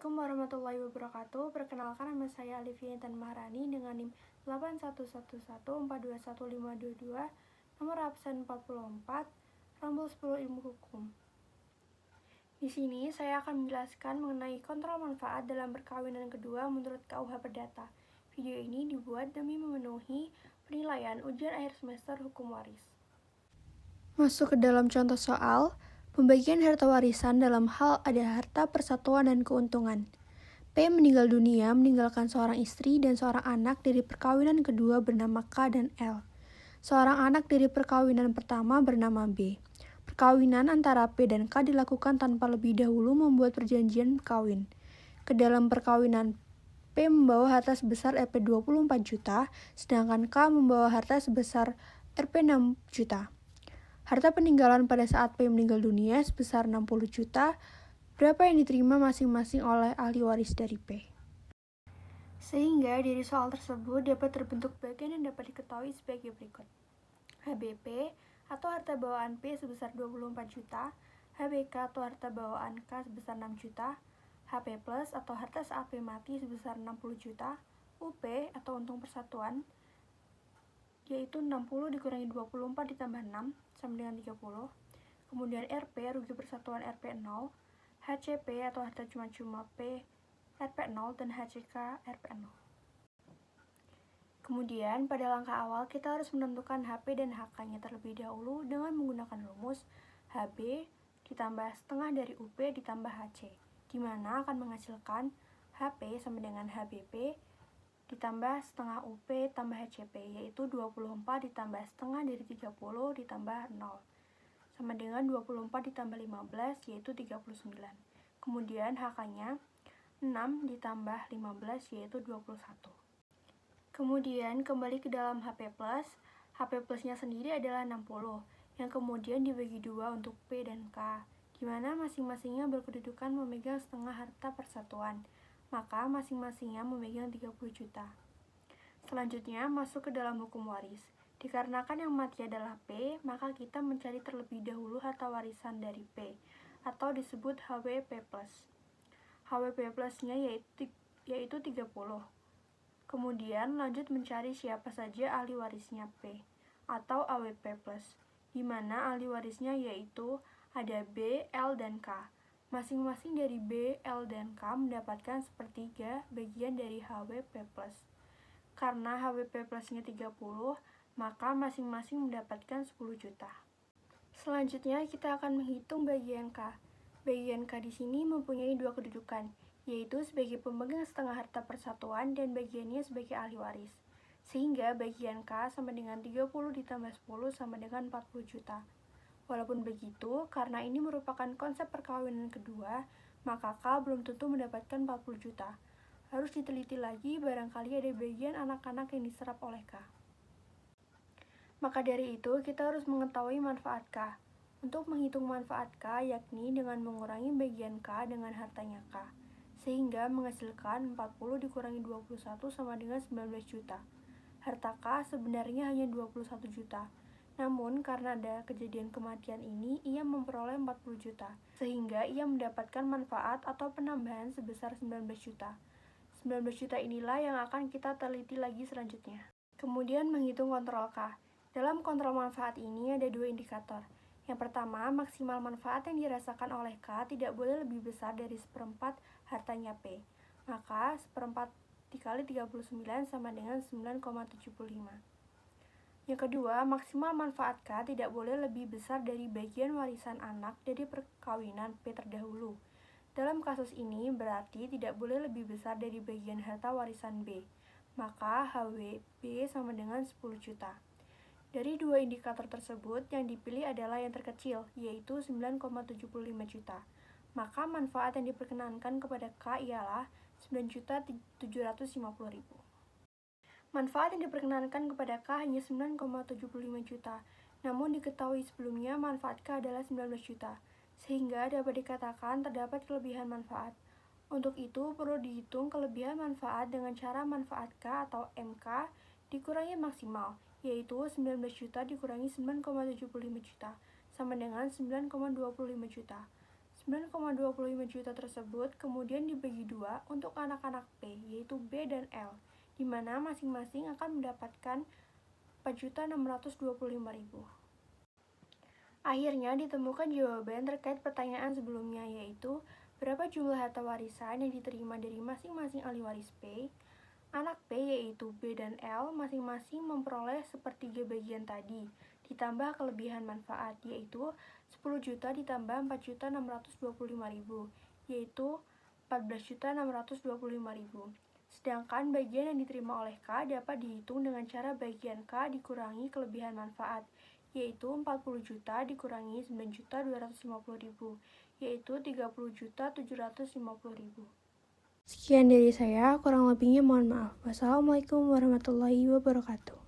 Assalamualaikum warahmatullahi wabarakatuh. Perkenalkan, nama saya Alifia Intan Maharani dengan NIM 81114215222, nomor absen 44, rombel 10 Ilmu Hukum. Di sini saya akan menjelaskan mengenai kontrol manfaat dalam perkawinan kedua menurut KUH Perdata. Video ini dibuat demi memenuhi penilaian ujian akhir semester hukum waris. Masuk ke dalam contoh soal, pembagian harta warisan dalam hal ada harta persatuan dan keuntungan. P meninggal dunia meninggalkan seorang istri dan seorang anak dari perkawinan kedua bernama K dan L. Seorang anak dari perkawinan pertama bernama B. Perkawinan antara P dan K dilakukan tanpa lebih dahulu membuat perjanjian kawin. Ke dalam perkawinan, P membawa harta sebesar Rp 24 juta, sedangkan K membawa harta sebesar Rp 6 juta. Harta peninggalan pada saat P meninggal dunia sebesar 60 juta, berapa yang diterima masing-masing oleh ahli waris dari P. Sehingga dari soal tersebut dapat terbentuk bagian yang dapat diketahui sebagai berikut. HBP atau harta bawaan P sebesar 24 juta, HBK atau harta bawaan K sebesar 6 juta, HP plus atau harta saat P mati sebesar 60 juta, UP atau untung persatuan yaitu 60 dikurangi 24 ditambah 6 sama dengan 30. Kemudian RP, rugi persatuan RP 0, HCP atau harta cuma-cuma P RP 0 dan HCK RP 0. Kemudian pada langkah awal kita harus menentukan HP dan HK-nya terlebih dahulu dengan menggunakan rumus HB ditambah setengah dari UP ditambah HC, di mana akan menghasilkan HP sama dengan HBP ditambah setengah UP tambah HCP, yaitu 24 ditambah setengah dari 30 ditambah 0 sama dengan 24 ditambah 15, yaitu 39. Kemudian HK-nya 6 ditambah 15, yaitu 21. Kemudian kembali ke dalam HP plusnya sendiri adalah 60, yang kemudian dibagi 2 untuk P dan K, di mana masing-masingnya berkedudukan memegang setengah harta persatuan, maka masing-masingnya memegang 30 juta. Selanjutnya masuk ke dalam hukum waris. Dikarenakan yang mati adalah P, maka kita mencari terlebih dahulu harta warisan dari P, atau disebut HWP+. HWP plusnya yaitu 30. Kemudian lanjut mencari siapa saja ahli warisnya P, atau AWP+, di mana ahli warisnya yaitu ada B, L, dan K. Masing-masing dari B, L, dan K mendapatkan sepertiga bagian dari HWP+. Karena HWP plusnya 30, maka masing-masing mendapatkan 10 juta. Selanjutnya kita akan menghitung bagian K. Bagian K di sini mempunyai dua kedudukan, yaitu sebagai pemegang setengah harta persatuan dan bagiannya sebagai ahli waris. Sehingga bagian K sama dengan 30 ditambah 10 sama dengan 40 juta. Walaupun begitu, karena ini merupakan konsep perkawinan kedua, maka K belum tentu mendapatkan 40 juta. Harus diteliti lagi, barangkali ada bagian anak-anak yang diserap oleh K. Maka dari itu, kita harus mengetahui manfaat K. Untuk menghitung manfaat K, yakni dengan mengurangi bagian K dengan hartanya K, sehingga menghasilkan 40 dikurangi 21 sama dengan 19 juta. Harta K sebenarnya hanya 21 juta. Namun, karena ada kejadian kematian ini, ia memperoleh 40 juta, sehingga ia mendapatkan manfaat atau penambahan sebesar 19 juta. 19 juta inilah yang akan kita teliti lagi selanjutnya. Kemudian menghitung kontrol K. Dalam kontrol manfaat ini ada dua indikator. Yang pertama, maksimal manfaat yang dirasakan oleh K tidak boleh lebih besar dari seperempat hartanya P. Maka, seperempat dikali 39 sama dengan 9,75. Yang kedua, maksimal manfaat K tidak boleh lebih besar dari bagian warisan anak dari perkawinan P terdahulu. Dalam kasus ini berarti tidak boleh lebih besar dari bagian harta warisan B. Maka HWB sama dengan 10 juta. Dari dua indikator tersebut, yang dipilih adalah yang terkecil, yaitu 9,75 juta. Maka manfaat yang diperkenankan kepada K ialah 9.750.000. Manfaat yang diperkenankan kepada K hanya 9,75 juta, namun diketahui sebelumnya manfaat K adalah 19 juta, sehingga dapat dikatakan terdapat kelebihan manfaat. Untuk itu, perlu dihitung kelebihan manfaat dengan cara manfaat K atau MK dikurangi maksimal, yaitu 19 juta dikurangi 9,75 juta, sama dengan 9,25 juta. 9,25 juta tersebut kemudian dibagi dua untuk anak-anak P, yaitu B dan L, di mana masing-masing akan mendapatkan 4.625.000. Akhirnya ditemukan jawaban terkait pertanyaan sebelumnya, yaitu berapa jumlah harta warisan yang diterima dari masing-masing ahli waris P. Anak P yaitu B dan L masing-masing memperoleh sepertiga bagian tadi, ditambah kelebihan manfaat yaitu 10 juta ditambah 4.625.000, yaitu 14.625.000. Sedangkan bagian yang diterima oleh K dapat dihitung dengan cara bagian K dikurangi kelebihan manfaat, yaitu 40 juta dikurangi 9.250.000, yaitu 30.750.000. Sekian dari saya, kurang lebihnya mohon maaf. Wassalamualaikum warahmatullahi wabarakatuh.